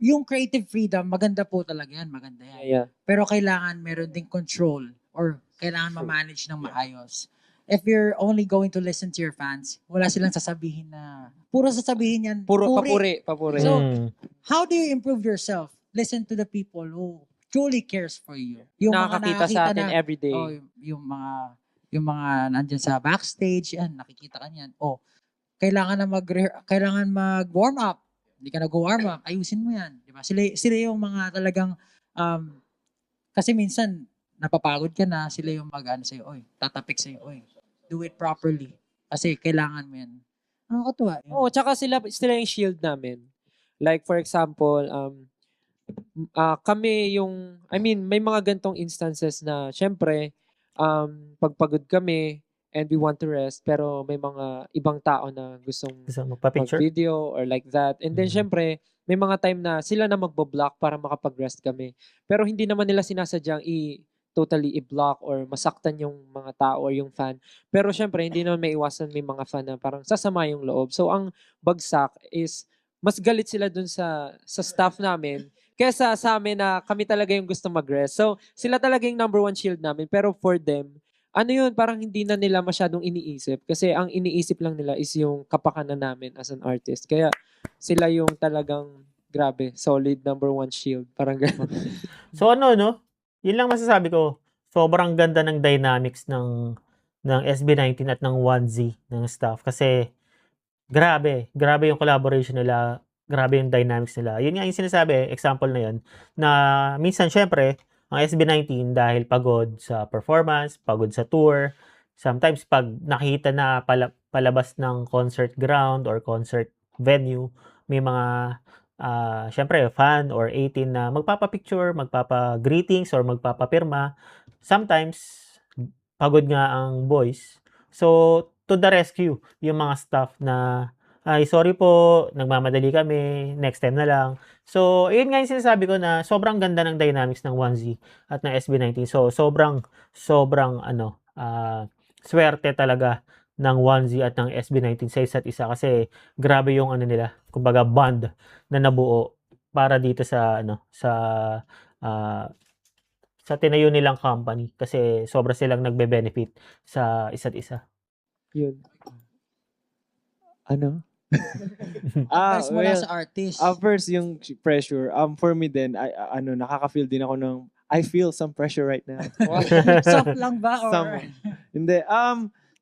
yung creative freedom, maganda po talaga yan. Maganda yan. Yeah. Pero kailangan meron ding control or kailangan ma-manage ng maayos. If you're only going to listen to your fans, wala silang sasabihin na, puro sasabihin yan, Puro papuri. So, Mm. how do you improve yourself? Listen to the people who truly cares for you. Yung Nakakakita sa atin every day. yung mga nandyan sa backstage, yan, nakikita ka niyan. Kailangan mag-warm up. Hindi ka nag-warm up, ayusin mo yan. Di ba? Sila yung mga talagang, kasi minsan, napapagod ka na, sila yung mag-ano sa'yo, tatapik sa'yo, do it properly. Kasi kailangan mo yan. Nakakatuwa. Oo, tsaka sila yung shield namin. Like for example, kami may mga gantong instances na syempre, pagpagod kami, and we want to rest, pero may mga ibang tao na gustong Gusto magpa-picture? mag-video or like that. And then syempre, may mga time na sila na magbo-block para makapag-rest kami. Pero hindi naman nila sinasadyang totally i-block or masaktan yung mga tao or yung fan. Pero syempre, hindi naman may iwasan may mga fan na parang sasama yung loob. So ang bagsak is mas galit sila dun sa staff namin kesa sa amin na kami talaga yung gusto mag-rest. So sila talaga yung number one shield namin. Pero for them, ano yun, parang hindi na nila masyadong iniisip. Kasi ang iniisip lang nila is yung kapakanan namin as an artist. Kaya sila yung talagang, grabe, solid number one shield. Parang gano'n. So ano, no? Yun lang masasabi ko. Sobrang ganda ng dynamics ng SB19 at ng 1Z ng staff. Kasi, grabe yung collaboration nila. Grabe yung dynamics nila. Yun nga yung sinasabi, example na yun, na minsan, syempre, ang SB19 dahil pagod sa performance, pagod sa tour, sometimes pag nakita na palabas ng concert ground or concert venue, may mga syempre fan or 18 na magpapa-picture, magpapa-greetings or magpapapirma. Sometimes pagod nga ang boys. So to the rescue yung mga staff na ay sorry po, nagmamadali kami, next time na lang. So, yun nga yung sinasabi ko na sobrang ganda ng dynamics ng 1Z at ng SB19. So, sobrang swerte talaga ng 1Z at ng SB19 sa isa't isa kasi grabe yung ano nila, kumbaga bond na nabuo para dito sa sa tinayo nilang company kasi sobra silang nagbe-benefit sa isa't isa. Yun. Ano? First mula sa artist. First yung pressure. For me din, nakaka-feel din ako ng I feel some pressure right now. Soft lang ba? Or? Hindi.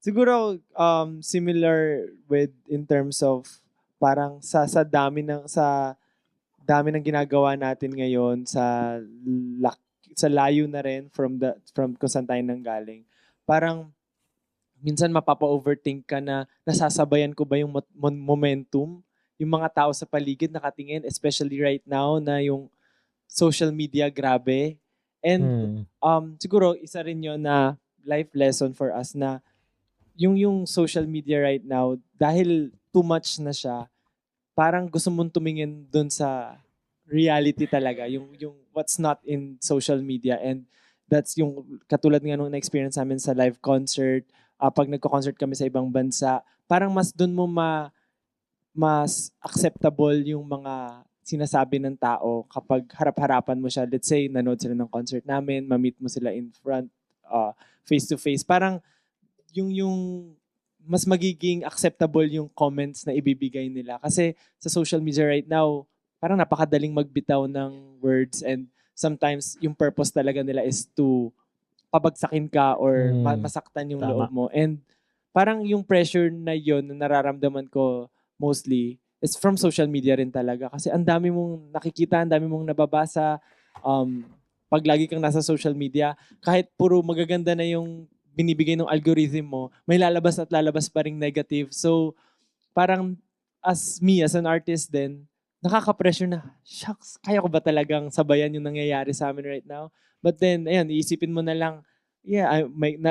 Siguro similar with in terms of parang sa dami ng ginagawa natin ngayon sa layo na rin from kung saan tayo nanggaling. Parang minsan mapapa-overthink ka na nasasabayan ko ba yung momentum, yung mga tao sa paligid nakatingin, especially right now na yung social media grabe. And siguro isa rin yun na life lesson for us na yung social media right now, dahil too much na siya, parang gusto mong tumingin dun sa reality talaga, yung what's not in social media. And that's yung katulad nga nung na-experience namin sa live concert, pag nagko-concert kami sa ibang bansa, parang mas dun mo mas acceptable yung mga sinasabi ng tao kapag harap-harapan mo siya. Let's say, nanood sila ng concert namin, ma-meet mo sila in front, face-to-face. Parang yung mas magiging acceptable yung comments na ibibigay nila. Kasi sa social media right now, parang napakadaling magbitaw ng words and sometimes yung purpose talaga nila is to pabagsakin ka or masaktan yung loob mo. And parang yung pressure na yon na nararamdaman ko mostly is from social media rin talaga. Kasi ang dami mong nakikita, ang dami mong nababasa. Pag lagi kang nasa social media, kahit puro magaganda na yung binibigay ng algorithm mo, may lalabas at lalabas pa ring negative. So parang as an artist din, nakaka-pressure na, shucks, kaya ko ba talagang sabayan yung nangyayari sa amin right now? But then, ayan, iisipin mo na lang,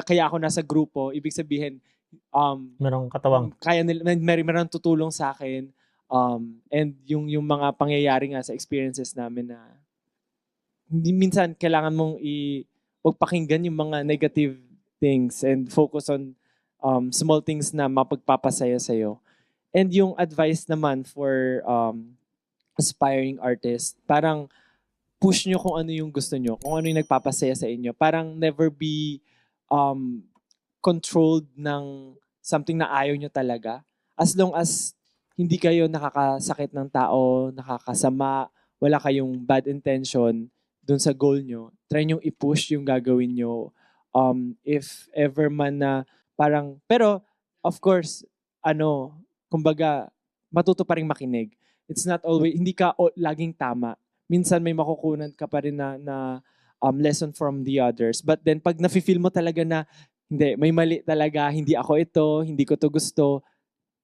kaya ako nasa grupo, ibig sabihin, merong katawang. Kaya nila, meron tutulong sa akin, and yung mga pangyayari nga sa experiences namin na, hindi minsan kailangan mong huwag pakinggan yung mga negative things and focus on small things na mapagpapasaya sa'yo. And yung advice naman for aspiring artists, parang push nyo kung ano yung gusto nyo, kung ano yung nagpapasaya sa inyo. Parang never be controlled ng something na ayaw nyo talaga. As long as hindi kayo nakakasakit ng tao, nakakasama, wala kayong bad intention dun sa goal nyo, try nyo i-push yung gagawin nyo. If ever man na parang, pero of course, kumbaga, matuto pa rin makinig. It's not always, hindi ka laging tama. Minsan may makukunan ka pa rin na lesson from the others. But then pag nafe-feel mo talaga na hindi, may mali talaga, hindi ako ito, hindi ko to gusto,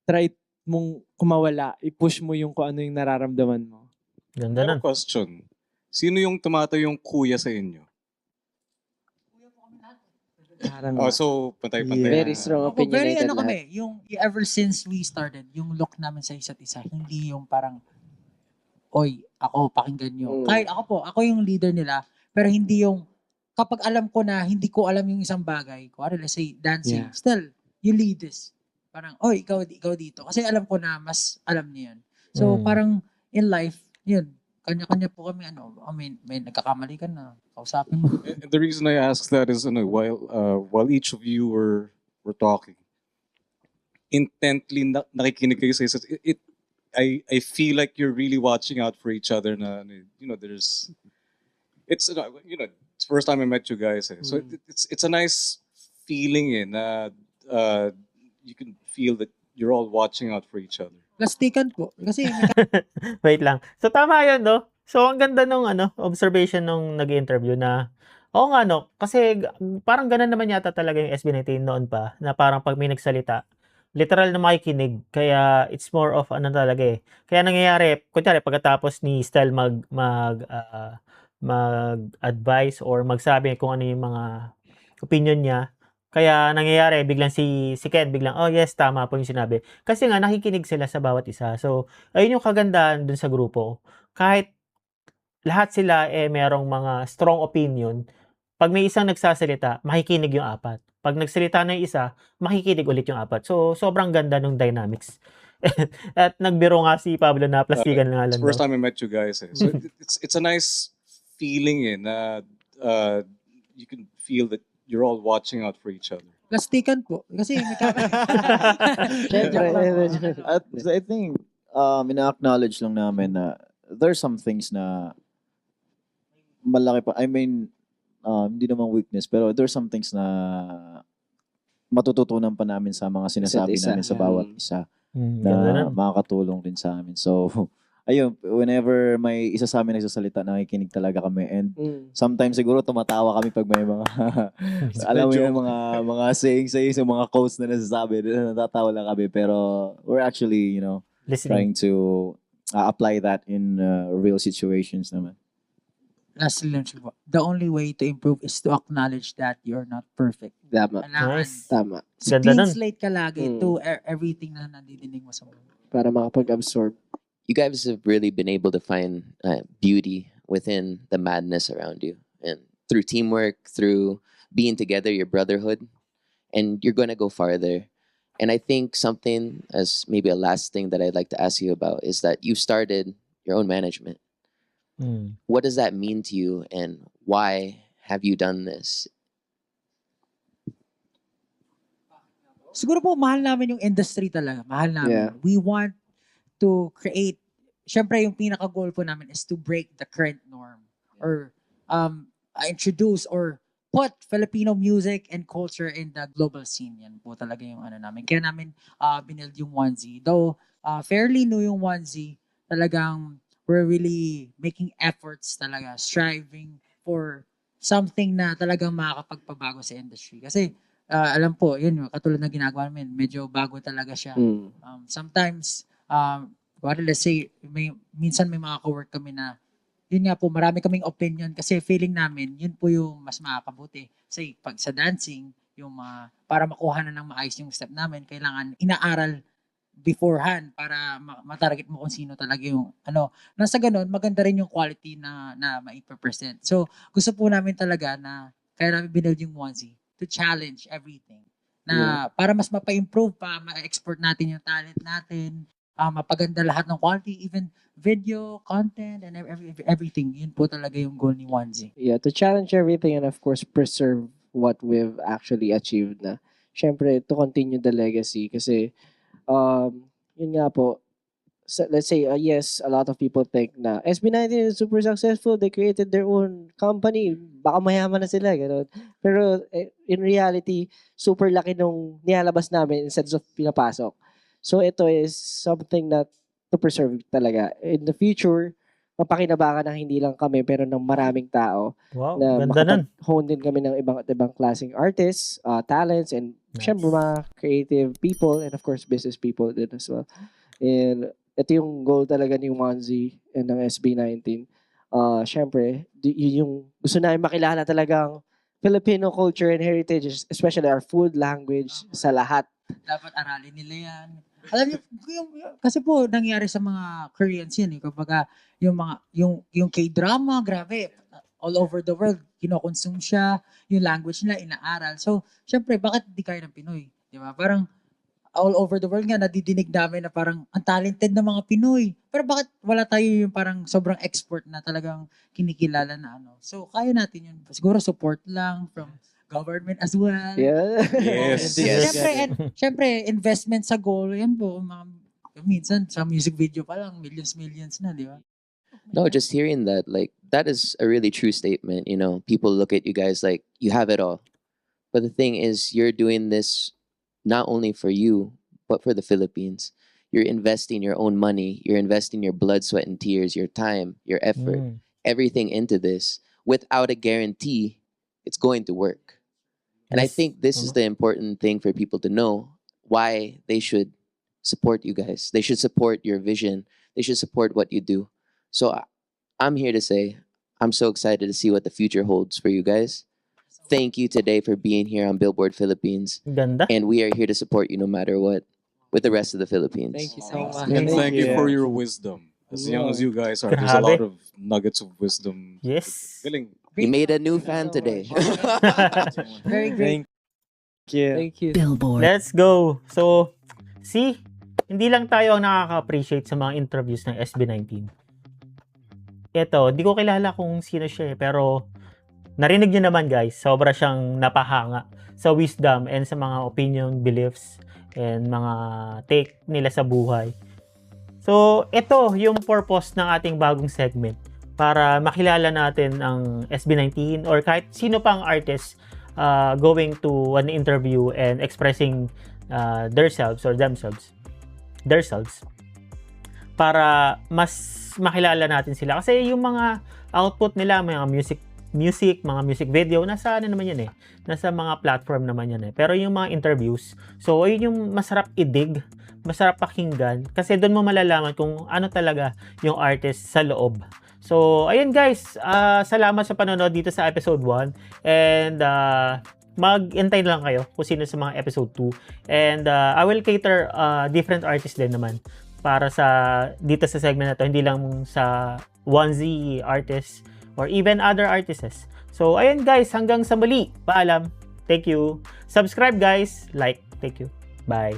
try mong kumawala, i-push mo yung kung ano yung nararamdaman mo. Ganda Pero question, sino yung tumatayo yung kuya sa inyo? Parang So, pantay-pantay. very strong Ako, very opinionated ano lahat. kami, yung ever since we started, yung look namin sa isa't isa, hindi yung parang, oy, ako, pakinggan nyo. Kahit ako yung leader nila, pero hindi yung, kapag alam ko na hindi ko alam yung isang bagay, kuwari, let's say, dancing, Yeah. still, you lead this. Parang, oy, ikaw dito. Kasi alam ko na mas alam niyo yun. So, parang, in life, yun, kanya-kanya po kami, may nagkakamali ka na, kausapin mo. And the reason I ask that is, while each of you were talking, intently nakikinig kayo sa isa't I feel like you're really watching out for each other. It's the first time I met you guys. So it's a nice feeling na you can feel that you're all watching out for each other. Plastikan po. Kasi Wait lang. So, tama yun, no? So, ang ganda nung observation nung nag-interview na, oo nga, no? Kasi parang ganun naman yata talaga yung SB19 noon pa, na parang pag may nagsalita, literal na makikinig. Kaya, it's more of talaga eh. Kaya nangyayari, kunyari, pagkatapos ni Style mag-advise or magsabi kung ano yung mga opinion niya, kaya nangyayari, biglang si Ken, biglang, oh yes, tama po yung sinabi. Kasi nga, nakikinig sila sa bawat isa. So, ayun yung kagandahan dun sa grupo. Kahit lahat sila merong mga strong opinion, pag may isang nagsasalita, makikinig yung apat. Pag nagsalita na yung isa, makikinig ulit yung apat. So, sobrang ganda nung dynamics. At nagbiro nga si Pablo na plastikan nga It's lang the first daw. time I met you guys. So it's a nice feeling na you can feel that you're all watching out for each other. plastikan po. Kasi Siyempre. At I think, ina-acknowledge lang namin na there's some things na malaki pa. I mean, hindi naman weakness, pero there's some things na matututunan pa namin sa mga sinasabi Isa't isa. namin sa bawat isa Ganda na nun. makakatulong din sa amin. So, ayun, whenever may isa sa amin nagsasalita, nakikinig talaga kami. And sometimes siguro tumatawa kami pag may mga, alam mo yung mga sayings, yung mga quotes na nasasabi, natatawa lang kami. Pero we're actually, Listening. trying to apply that in real situations naman. lastly lang siya po. The only way to improve is to acknowledge that you're not perfect. Tama. Kailangan Nice. Tama. Ganda clean nun. slate ka lagi to everything na nandidinig mo sa mundo. Para makapag-absorb. You guys have really been able to find beauty within the madness around you, and through teamwork, through being together, your brotherhood, and you're going to go farther. And I think something, as maybe a last thing that I'd like to ask you about, is that you started your own management. What does that mean to you, and why have you done this? Siguro po, mahal namin yung industry talaga. Mahal namin. Yeah. We want to create, syempre yung pinaka-goal po namin is to break the current norm or introduce or put Filipino music and culture in the global scene. Yan po talaga yung namin. Kaya namin binild yung onesie. Though fairly new yung onesie, talagang we're really making efforts talaga, striving for something na talagang makakapagpabago sa industry. Kasi alam po, yun yung katulad na ginagawa namin, medyo bago talaga siya. Sometimes, let's say, minsan may mga ka-work kami na, yun nga po, marami kaming opinion kasi feeling namin, yun po yung mas makakabuti. Say, pag sa dancing, yung para makuha na ng maayos yung step namin, kailangan inaaral beforehand para matarget mo kung sino talaga yung nasa ganun, maganda rin yung quality na maipapresent. So, gusto po namin talaga na kaya namin binuild yung onesie to challenge everything na para mas mapa-improve pa, ma-export natin yung talent natin, mapaganda lahat ng quality, even video, content, and everything. Yun po talaga yung goal ni onesie. Yeah, to challenge everything and of course preserve what we've actually achieved na. Siyempre, to continue the legacy kasi yun nga po, let's say, yes, a lot of people think na SB19 is super successful, they created their own company, baka mayaman na sila, gano'n. Pero in reality, super laki nung nilalabas namin instead of pinapasok. So ito is something that to preserve talaga. In the future, mapakinabangan ng hindi lang kami pero ng maraming tao. Wow, na ganda nun. makapag-hone din kami ng ibang klaseng artists, talents, and syempre mga creative people and of course business people din as well. And ito yung goal talaga ni Onesie and ng SB19. Syempre, yun yung gusto namin makilala talagang Filipino culture and heritage, especially our food, language, sa lahat. Dapat aralin nila yan. Alam niyo, kasi po nangyari sa mga Koreans yan eh. Kumbaga, yung K-drama, grabe, all over the world, kinokonsume siya, yung language nila, inaaral. So, syempre, bakit di kaya ng Pinoy? Di ba? Parang, all over the world nga, nadidinig namin na parang ang talented na mga Pinoy. Pero bakit wala tayo yung parang sobrang export na talagang kinikilala na ano? So, kaya natin yun. Siguro support lang from government as well. Yeah. Yes. Syempre, investment sa goal, yan po. Minsan, sa music video pa lang, millions na, di ba? No, just hearing that, like, that is a really true statement. You know, people look at you guys like you have it all. But the thing is, you're doing this not only for you, but for the Philippines. You're investing your own money. You're investing your blood, sweat, and tears, your time, your effort, everything into this without a guarantee it's going to work. And I think this is the important thing for people to know, why they should support you guys. They should support your vision. They should support what you do. So I'm here to say, I'm so excited to see what the future holds for you guys. Thank you today for being here on Billboard Philippines. Ganda. And we are here to support you no matter what with the rest of the Philippines. Thank you so much. And thank you for your wisdom. As young as you guys are, there's a lot of nuggets of wisdom. Yes. Galing. You made a new fan today. Very great. Thank you. Thank you. Billboard. Let's go. So, see, hindi lang tayo ang nakaka-appreciate sa mga interviews ng SB19. Ito, hindi ko kilala kung sino siya pero narinig niyo naman guys, sobra siyang napahanga sa wisdom and sa mga opinion, beliefs, and mga take nila sa buhay. So, ito yung purpose ng ating bagong segment para makilala natin ang SB19 or kahit sino pang artist going to an interview and expressing themselves para mas makilala natin sila. Kasi yung mga output nila, mga mga music video, nasa ano naman yan eh. Nasa mga platform naman yan eh. Pero yung mga interviews, so yun yung masarap idig, masarap pakinggan. Kasi doon mo malalaman kung ano talaga yung artist sa loob. So, ayun guys, salamat sa panonood dito sa episode 1. And mag-intay lang kayo kung sino sa mga episode 2. And I will cater different artists din naman para sa dito sa segment na to, hindi lang sa onesie artists or even other artists. So, ayun guys, hanggang sa muli. Paalam. Thank you. Subscribe guys. Like. Thank you. Bye.